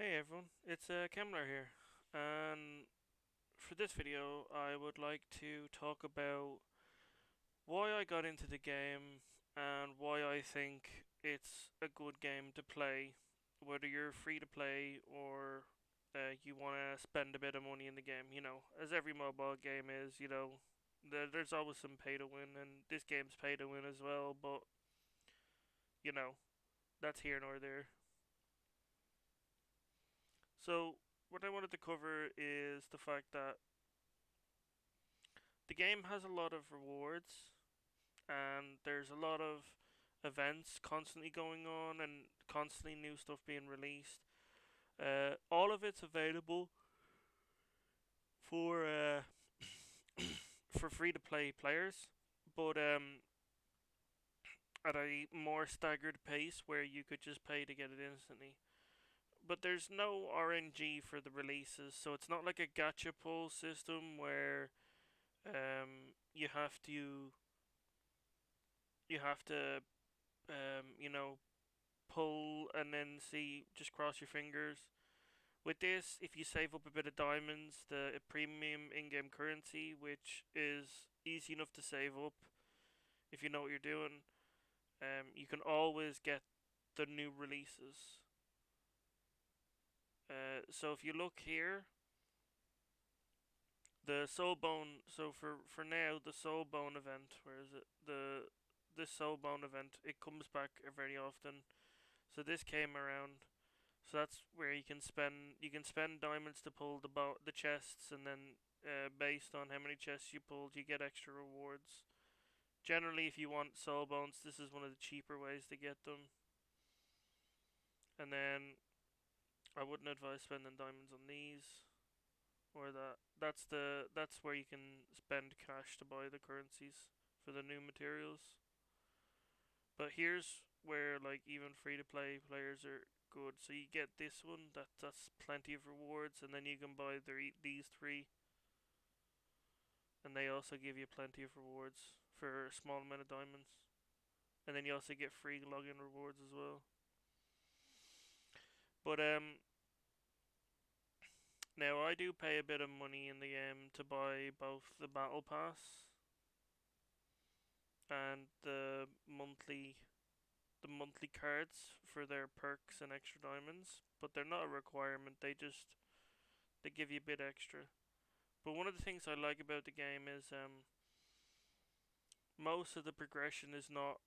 Hey everyone, it's Kemler here, and for this video I would like to talk about why I got into the game and why I think it's a good game to play, whether you're free to play or you want to spend a bit of money in the game. As every mobile game is, there's always some pay to win, and this game's pay to win as well, but you know, that's here nor there. So, what I wanted to cover is the fact that the game has a lot of rewards and there's a lot of events constantly going on and constantly new stuff being released. All of it's available for for free to play players, but at a more staggered pace where you could just pay to get it instantly. But there's no RNG for the releases, so it's not like a gacha pull system where you have to pull and then see, just cross your fingers. With this, if you save up a bit of diamonds, the premium in-game currency, which is easy enough to save up if you know what you're doing, you can always get the new releases. So if you look here, the Soulbone. So for now, the Soulbone event. Where is it? This Soulbone event. It comes back very often. So this came around. So that's where you can spend diamonds to pull the chests, and then based on how many chests you pulled, you get extra rewards. Generally, if you want soul bones, this is one of the cheaper ways to get them. And then I wouldn't advise spending diamonds on these or that. That's where you can spend cash to buy the currencies for the new materials. But here's where like even free to play players are good. So you get this one that's plenty of rewards, and then you can buy these three, and they also give you plenty of rewards for a small amount of diamonds. And then you also get free login rewards as well. But now I do pay a bit of money in the game to buy both the battle pass and the monthly cards for their perks and extra diamonds, but they're not a requirement. They give you a bit extra. But one of the things I like about the game is most of the progression is not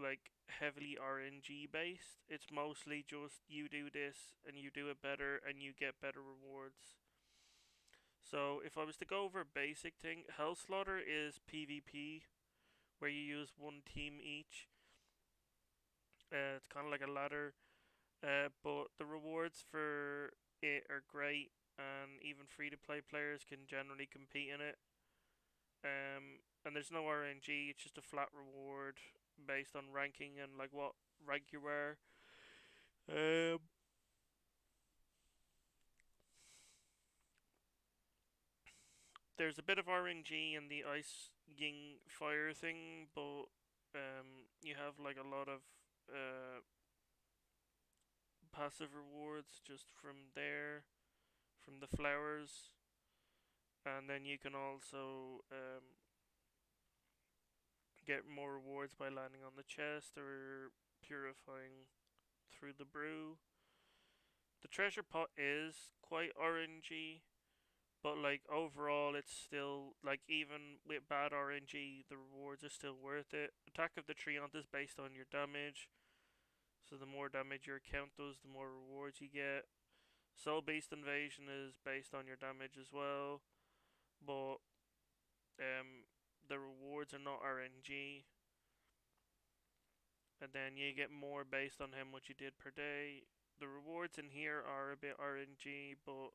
like heavily RNG based. It's mostly just you do this and you do it better and you get better rewards. So if I was to go over a basic thing, Hell Slaughter is PvP where you use one team each. It's kind of like a ladder, but the rewards for it are great, and even free to play players can generally compete in it. And there's no RNG; it's just a flat reward based on ranking and like what rank you were. Um, there's a bit of RNG in the ice ying fire thing, but you have like a lot of uh, passive rewards just from there, from the flowers, and then you can also get more rewards by landing on the chest or purifying through the brew. The treasure pot is quite RNG, but like overall, it's still like even with bad RNG, the rewards are still worth it. Attack of the Treant is based on your damage, so the more damage your account does, the more rewards you get. Soul Beast Invasion is based on your damage as well, but um, the rewards are not RNG, and then you get more based on how much you did per day. The rewards in here are a bit RNG, but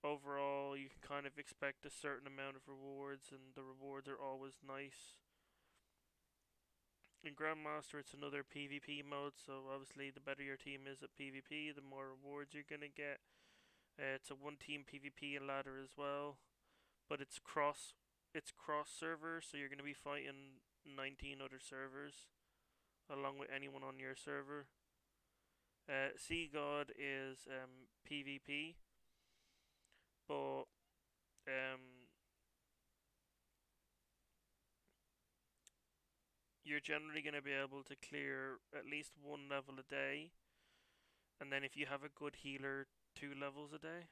overall you can kind of expect a certain amount of rewards, and the rewards are always nice. In Grandmaster, it's another PvP mode, so obviously the better your team is at PvP, the more rewards you're gonna get. It's a one-team PvP and ladder as well, but it's cross server, so you're gonna be fighting 19 other servers along with anyone on your server. Sea God is PvP, but you're generally going to be able to clear at least one level a day, and then if you have a good healer, 2 levels a day.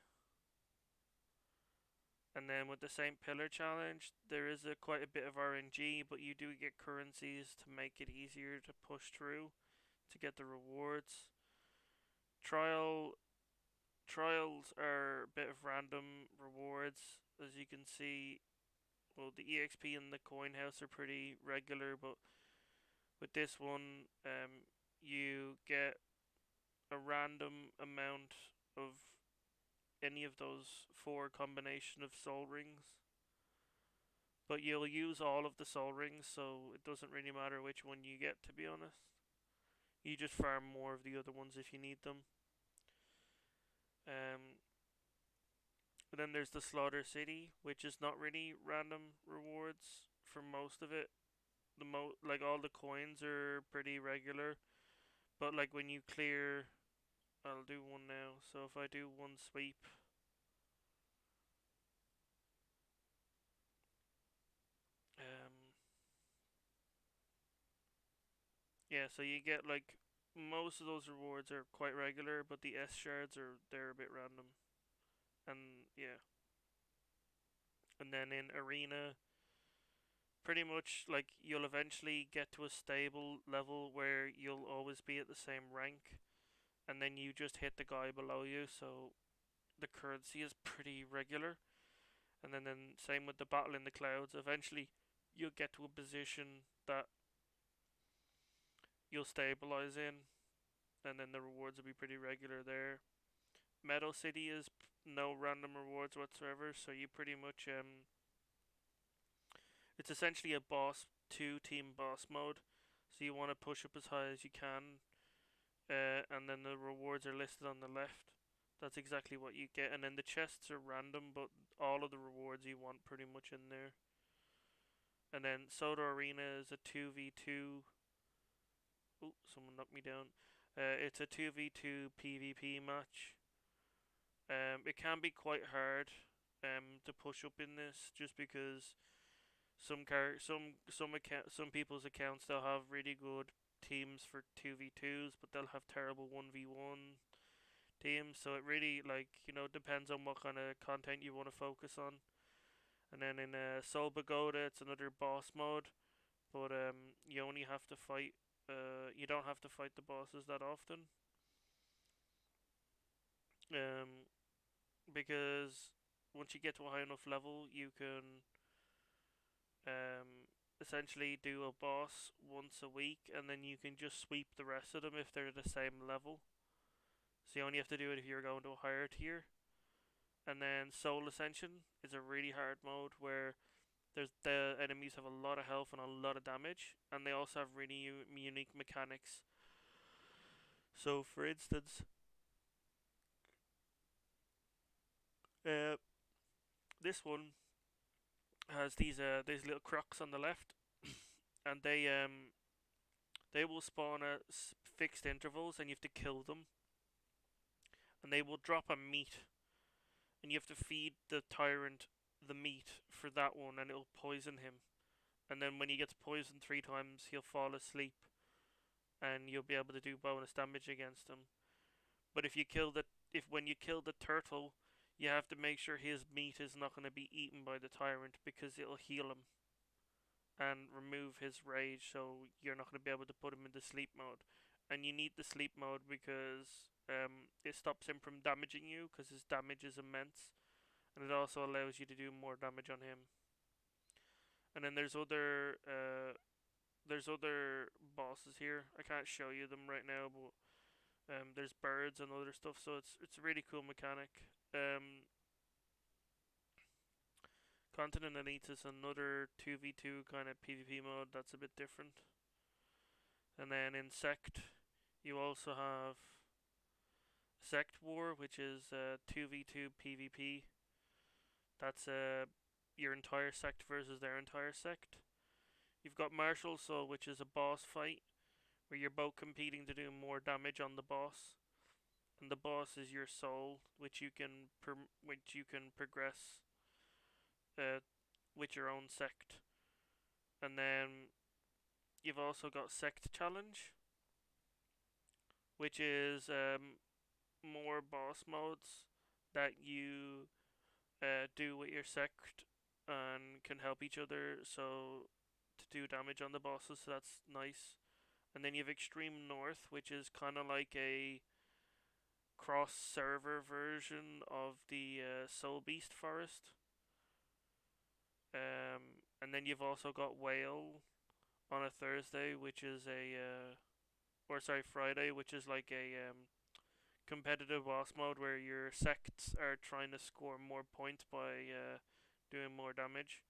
And then with the Saint Pillar challenge, there is quite a bit of RNG, but you do get currencies to make it easier to push through to get the rewards. Trial Trials are a bit of random rewards, as you can see. Well, the EXP and the coin house are pretty regular, but with this one, you get a random amount of any of those 4 combination of soul rings. But you'll use all of the soul rings, so it doesn't really matter which one you get, to be honest. You just farm more of the other ones if you need them. Um, then there's the Slaughter City, which is not really random rewards for most of it. Like all the coins are pretty regular, but like when you clear, I'll do one now. So if I do one sweep, um, yeah, so you get like most of those rewards are quite regular, but the S shards are they're a bit random, and yeah. And then in arena, pretty much like you'll eventually get to a stable level where you'll always be at the same rank, and then you just hit the guy below you, so the currency is pretty regular. And then same with the battle in the clouds. Eventually, you'll get to a position that you'll stabilize in, and then the rewards will be pretty regular there. Meadow City is no random rewards whatsoever, so you pretty much it's essentially a boss two team boss mode. So you want to push up as high as you can, and then the rewards are listed on the left. That's exactly what you get, and then the chests are random, but all of the rewards you want pretty much in there. And then Soda Arena is a 2v2. Oh, someone knocked me down. It's a 2v2 PvP match. It can be quite hard to push up in this just because some people's accounts they'll have really good teams for 2v2s, but they'll have terrible 1v1 teams. So it really depends on what kind of content you want to focus on. And then in Soul Pagoda, it's another boss mode, but you only have to fight. You don't have to fight the bosses that often. Um, because once you get to a high enough level, you can um, essentially do a boss once a week, and then you can just sweep the rest of them if they're the same level. So you only have to do it if you're going to a higher tier. And then Soul Ascension is a really hard mode where the enemies have a lot of health and a lot of damage, and they also have really unique mechanics. So, for instance, uh, this one has these little crocs on the left, and they will spawn at fixed intervals, and you have to kill them, and they will drop a meat, and you have to feed the tyrant the meat for that one, and it'll poison him. And then when he gets poisoned 3 times, he'll fall asleep, and you'll be able to do bonus damage against him. But if when you kill the turtle, you have to make sure his meat is not going to be eaten by the tyrant because it'll heal him and remove his rage, so you're not going to be able to put him into sleep mode. And you need the sleep mode because it stops him from damaging you because his damage is immense, and it also allows you to do more damage on him. And then there's other bosses here. I can't show you them right now, but there's birds and other stuff, so it's a really cool mechanic. Continent Elite is another 2v2 kind of PvP mode that's a bit different. And then in Sect, you also have Sect War, which is 2v2 PvP. That's your entire sect versus their entire sect. You've got Martial Soul, which is a boss fight where you're both competing to do more damage on the boss. and the boss is your soul, which you can progress uh, with your own sect. And then you've also got Sect Challenge, which is more boss modes that you do with your sect and can help each other. So to do damage on the bosses, so that's nice. And then you have Extreme North, which is kind of like a cross server version of the Soul Beast Forest. And then you've also got Whale on a Thursday, which is or sorry, Friday, which is like a competitive boss mode where your sects are trying to score more points by doing more damage.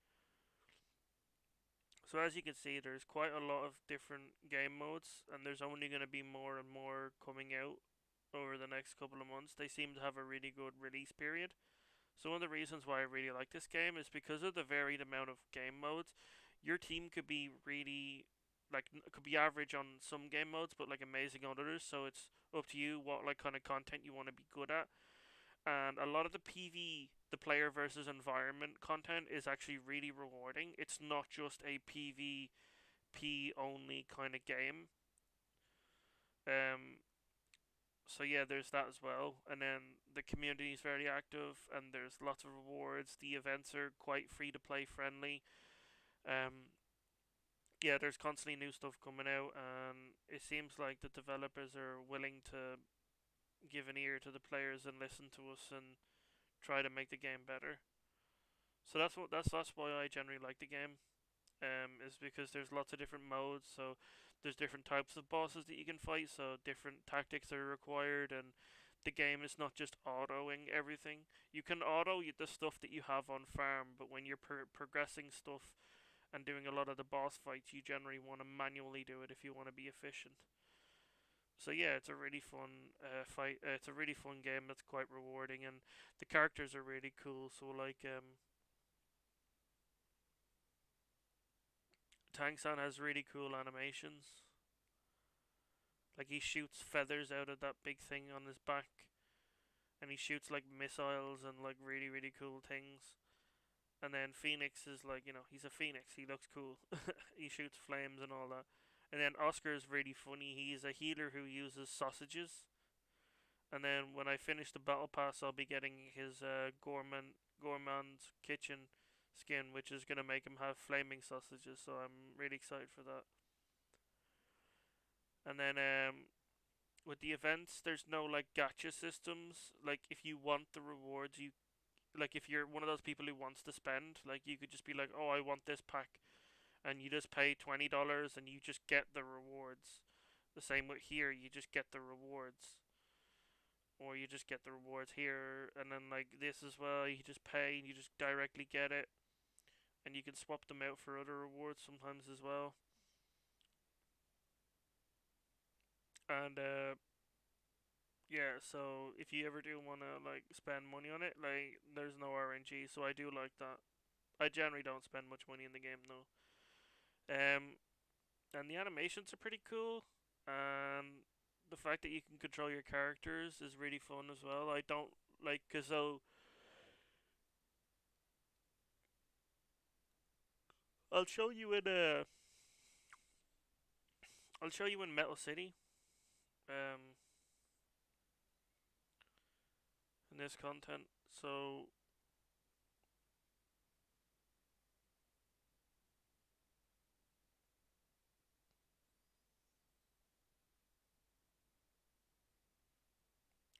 So as you can see, there's quite a lot of different game modes, and there's only going to be more and more coming out over the next couple of months. They seem to have a really good release period. So one of the reasons why I really like this game is because of the varied amount of game modes. Your team could be really could be average on some game modes, but like amazing on others. So it's up to you what like kind of content you want to be good at. And a lot of the the player versus environment content is actually really rewarding. It's not just a PvP only kind of game. Um, so yeah, there's that as well. And then the community is very active, and there's lots of rewards. The events are quite free to play friendly. Um, yeah, there's constantly new stuff coming out, and it seems like the developers are willing to give an ear to the players and listen to us and try to make the game better. So that's why I generally like the game. Is because there's lots of different modes. So there's different types of bosses that you can fight. So different tactics are required, and the game is not just autoing everything. You can auto the stuff that you have on farm, but when you're progressing stuff and doing a lot of the boss fights, you generally want to manually do it if you want to be efficient. So yeah, it's a really fun fight. It's a really fun game that's quite rewarding, and the characters are really cool. So like Tang San has really cool animations. Like he shoots feathers out of that big thing on his back, and he shoots like missiles and like really cool things. And then Phoenix is like, he's a phoenix. He looks cool. He shoots flames and all that. And then Oscar is really funny. He's a healer who uses sausages. And then when I finish the battle pass, I'll be getting his gourmand's kitchen skin, which is gonna make him have flaming sausages. So I'm really excited for that. And then with the events, there's no like gacha systems. Like if you want the rewards, you like if you're one of those people who wants to spend, like you could just be like, oh, I want this pack, and you just pay $20 and you just get the rewards. The same with here, you just get the rewards, or you just get the rewards here, and then like this as well, you just pay and you just directly get it, and you can swap them out for other rewards sometimes as well. And yeah, so if you ever do want to like spend money on it, like there's no RNG, so I do like that. I generally don't spend much money in the game though. And the animations are pretty cool, and the fact that you can control your characters is really fun as well. I don't like cause so I'll show you in I'll show you in Metal City. Um, in this content. So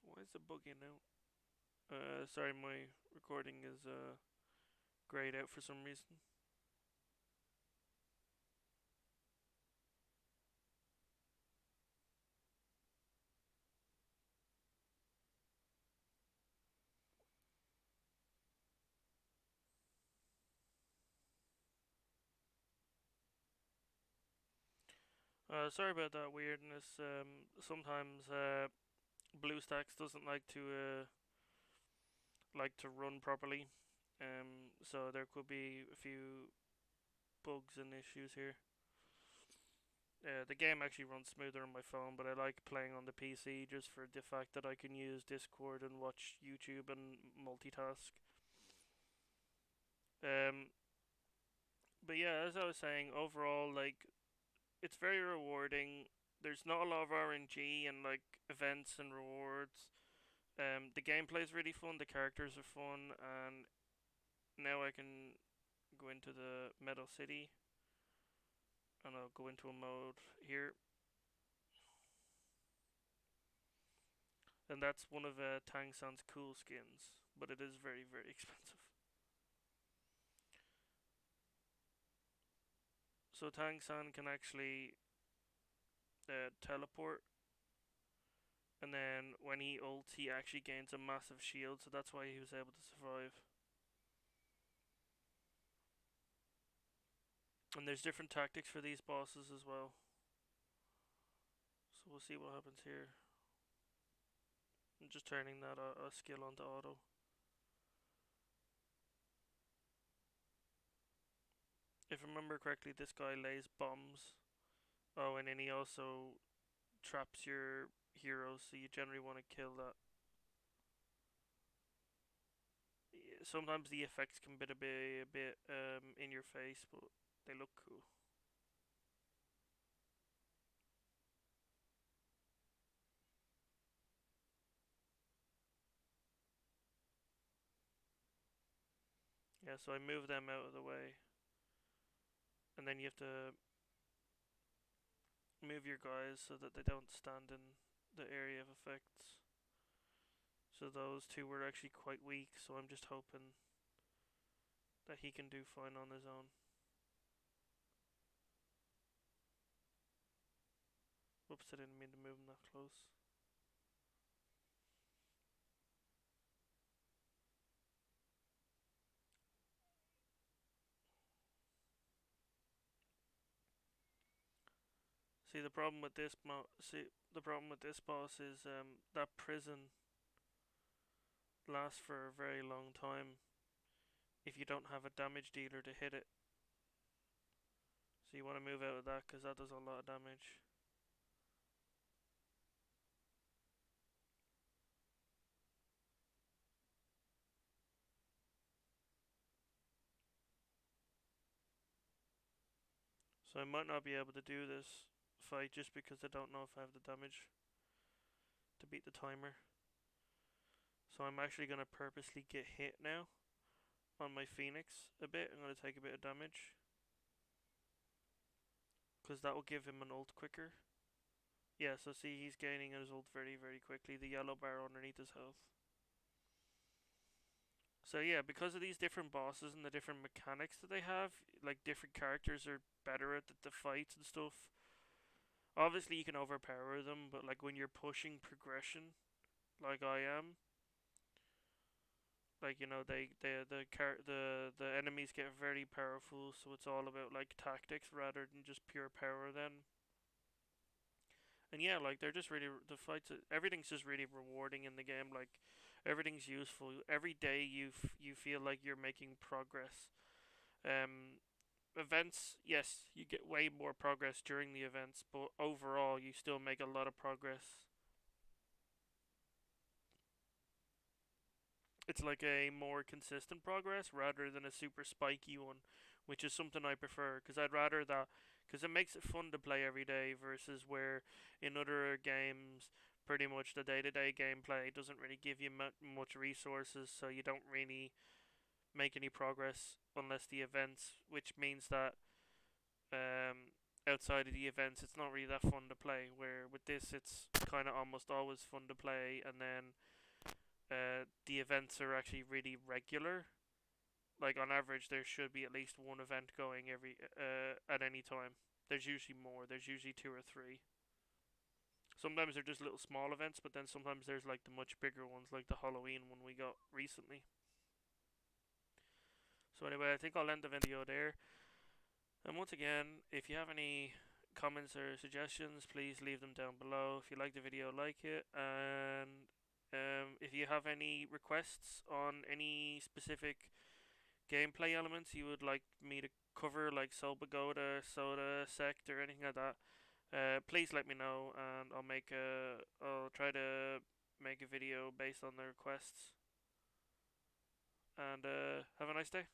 why is it bugging out? Sorry, my recording is grayed out for some reason. Sorry about that weirdness. Sometimes BlueStacks doesn't like to run properly. So there could be a few bugs and issues here. The game actually runs smoother on my phone, but I like playing on the PC just for the fact that I can use Discord and watch YouTube and multitask. Um, but yeah, as I was saying, overall, like it's very rewarding. There's not a lot of RNG and like events and rewards. The gameplay is really fun. The characters are fun, and now I can go into the Metal City, and I'll go into a mode here, and that's one of Tang San's cool skins, but it is very very expensive. So Tang San can actually teleport, and then when he ults, he actually gains a massive shield, so that's why he was able to survive. And there's different tactics for these bosses as well. So we'll see what happens here. I'm just turning that skill onto auto. If I remember correctly, this guy lays bombs. Oh, and then he also traps your heroes, so you generally want to kill that. Sometimes the effects can be a bit in your face, but they look cool. Yeah, so I move them out of the way, and then you have to move your guys so that they don't stand in the area of effects. So those two were actually quite weak, so I'm just hoping that he can do fine on his own. Whoops, I didn't mean to move him that close. See the problem with this the problem with this boss is that prison lasts for a very long time if you don't have a damage dealer to hit it. So you want to move out of that because that does a lot of damage. So I might not be able to do this fight just because I don't know if I have the damage to beat the timer. So I'm actually going to purposely get hit now on my Phoenix a bit. I'm going to take a bit of damage because that will give him an ult quicker. Yeah, so see, he's gaining his ult very, very quickly. The yellow bar underneath his health. So yeah, because of these different bosses and the different mechanics that they have, like different characters are better at the fights and stuff. Obviously, you can overpower them, but like when you're pushing progression, like I am, like the enemies get very powerful, so it's all about like tactics rather than just pure power. Then and yeah, like they're just really the fights. Everything's just really rewarding in the game. Like everything's useful. Every day you feel like you're making progress. Um, Events, yes, you get way more progress during the events, but overall you still make a lot of progress. It's like a more consistent progress rather than a super spiky one, which is something I prefer because I'd rather that because it makes it fun to play every day versus where in other games pretty much the day-to-day gameplay doesn't really give you much resources, so you don't really make any progress unless the events, which means that um, outside of the events it's not really that fun to play, where with this it's kind of almost always fun to play, and then the events are actually really regular. Like on average, there should be at least one event going every at any time. There's usually more. There's usually two or three. Sometimes they're just little small events, but then sometimes there's like the much bigger ones, like the Halloween one we got recently. So anyway, I think I'll end the video there. And once again, if you have any comments or suggestions, please leave them down below. If you like the video, like it, and if you have any requests on any specific gameplay elements you would like me to cover, like Soul Pagoda, Soda, Sect, or anything like that, Please let me know, and I'll try to make a video based on the requests. And have a nice day.